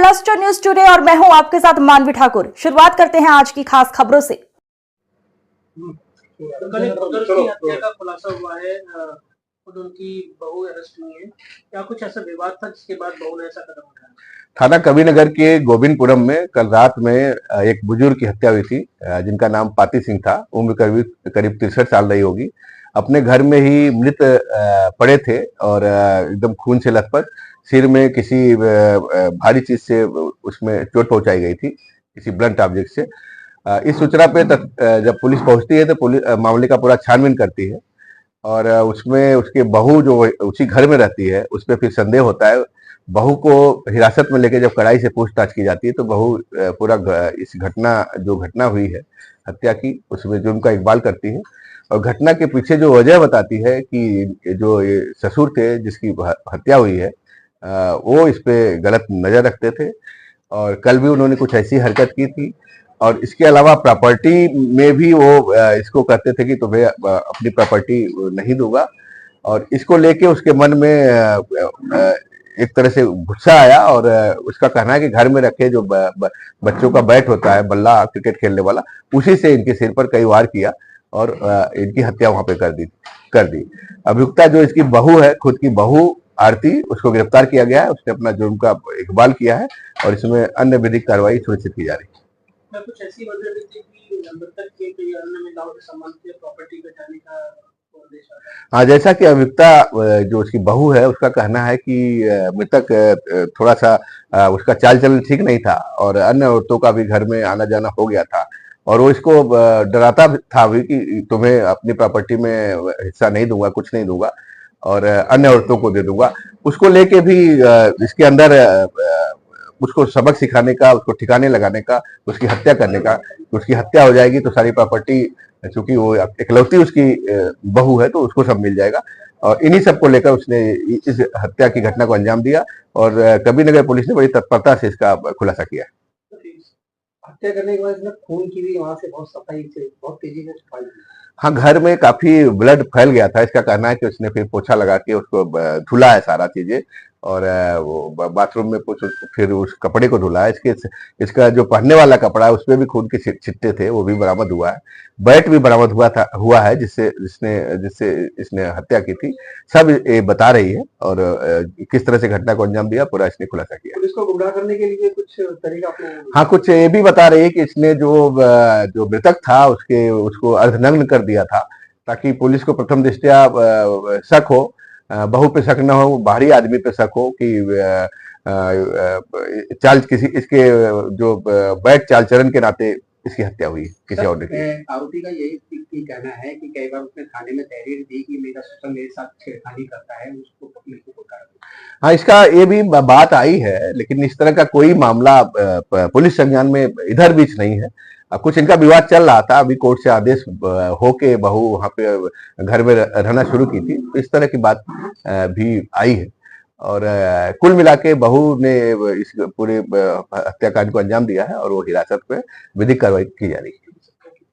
Cluster news today और मैं हूं आपके साथ मानवी ठाकुर। शुरुआत करते हैं आज की खास खबरों से। कल एक बुजुर्ग की हत्या का खुलासा हुआ है। खुद उनकी बहू अरेस्ट हुई है। क्या कुछ ऐसा विवाद था जिसके बाद बहू ने ऐसा कदम उठाया? थाना कबीरनगर के गोविंदपुरम में कल रात में एक बुजुर्ग की हत्या हुई थी, जिनका नाम पाती सिंह था। उम्र करीब करीब 63 साल रही होगी। अपने घर में ही मृत पड़े थे और एकदम खून से लथपथ। सिर में किसी भारी चीज से उसमें चोट पहुंचाई गई थी, किसी ब्लंट ऑब्जेक्ट से। इस सूचना पे जब पुलिस पहुंचती है तो पुलिस मामले का पूरा छानबीन करती है और उसमें उसके बहू जो उसी घर में रहती है उस पर फिर संदेह होता है। बहू को हिरासत में लेके जब कड़ाई से पूछताछ की जाती है तो बहू पूरा इस घटना हुई है हत्या की, उसमें जुर्म का इकबाल करती है और घटना के पीछे जो वजह बताती है कि जो ये ससुर थे जिसकी हत्या हुई है, वो इस पे गलत नजर रखते थे और कल भी उन्होंने कुछ ऐसी हरकत की थी। और इसके अलावा प्रॉपर्टी में भी वो इसको कहते थे कि तुम्हें अपनी प्रॉपर्टी नहीं दूंगा। और इसको लेके उसके मन में एक तरह से गुस्सा आया और उसका कहना है कि घर में रखे जो बच्चों का बैट होता है, बल्ला क्रिकेट खेलने वाला, उसी से इनके सिर पर कई वार किया और इनकी हत्या वहां पे कर दी। अभियुक्ता जो इसकी बहू है, खुद की बहू आरती, उसको गिरफ्तार किया गया है। उसने अपना जुर्म का इकबाल किया है और इसमें अन्य विधिक कार्रवाई सुनिश्चित की जा रही है। कुछ ऐसी वजह भी थी कि मृतक के कई अन्य महिलाओं के संबंध से प्रॉपर्टी बचाने का उद्देश्य था। हाँ, जैसा कि अभियुक्ता जो उसकी बहू है उसका कहना है कि मृतक थोड़ा सा उसका चाल चलन ठीक नहीं था और अन्य औरतों का भी घर में आना जाना हो गया था और वो इसको डराता था भी कि तुम्हें अपनी प्रॉपर्टी में हिस्सा नहीं दूंगा, कुछ नहीं दूंगा और अन्य औरतों को दे दूंगा। उसको लेके भी इसके अंदर उसको सबक सिखाने का, उसको ठिकाने लगाने का, उसकी हत्या करने का। उसकी हत्या हो जाएगी तो सारी प्रॉपर्टी, चूंकि वो इकलौती उसकी बहू है, तो उसको सब मिल जाएगा और इन्हीं सब को लेकर उसने इस हत्या की घटना को अंजाम दिया और कबीरनगर पुलिस ने बड़ी तत्परता से इसका खुलासा किया। हत्या करने के बाद इसने खून की भी वहां से बहुत सफाई से, बहुत तेजी से सफाई की। हाँ, घर में काफी ब्लड फैल गया था। इसका कहना है कि उसने फिर पोछा लगा के उसको धुला है सारा चीजें और वो बाथरूम में फिर उस कपड़े को धुला है। इसका जो पहनने वाला कपड़ा है उसमें भी खून के छिट्टे थे, वो भी बरामद हुआ है। बैट भी बरामद हुआ है जिससे जिससे इसने हत्या की थी। सब ये बता रही है और किस तरह से घटना को अंजाम दिया पूरा इसने खुलासा किया। पुलिस को गुमराह करने के लिए कुछ तरीका अपनाया? हाँ, कुछ ये भी बता रही है कि इसने जो मृतक था उसको अर्धनग्न कर दिया था ताकि पुलिस को प्रथम दृष्टया शक हो, बहू पे शक न हो, बाहरी आदमी पे शक हो कि चाल किसी इसके जो बैठ चाल चरण के नाते इसकी हत्या हुई किसी और ने की। आरोपी का यही कहना है कि कई बार उसने थाने में तहरीर दी कि मेरा ससुर मेरे साथ छेड़खानी करता है, उसको पकड़ने को कर। हाँ, इसका ये भी बात आई है, लेकिन इस तरह का कोई मामला पुलिस संज्ञान में इधर बीच नहीं है। कुछ इनका विवाद चल रहा था, अभी कोर्ट से आदेश होके बहू वहां पे घर में रहना शुरू की थी, तो इस तरह की बात भी आई है और कुल मिला के बहू ने इस पूरे हत्याकांड को अंजाम दिया है और वो हिरासत में विधिक कार्रवाई की जा रही है।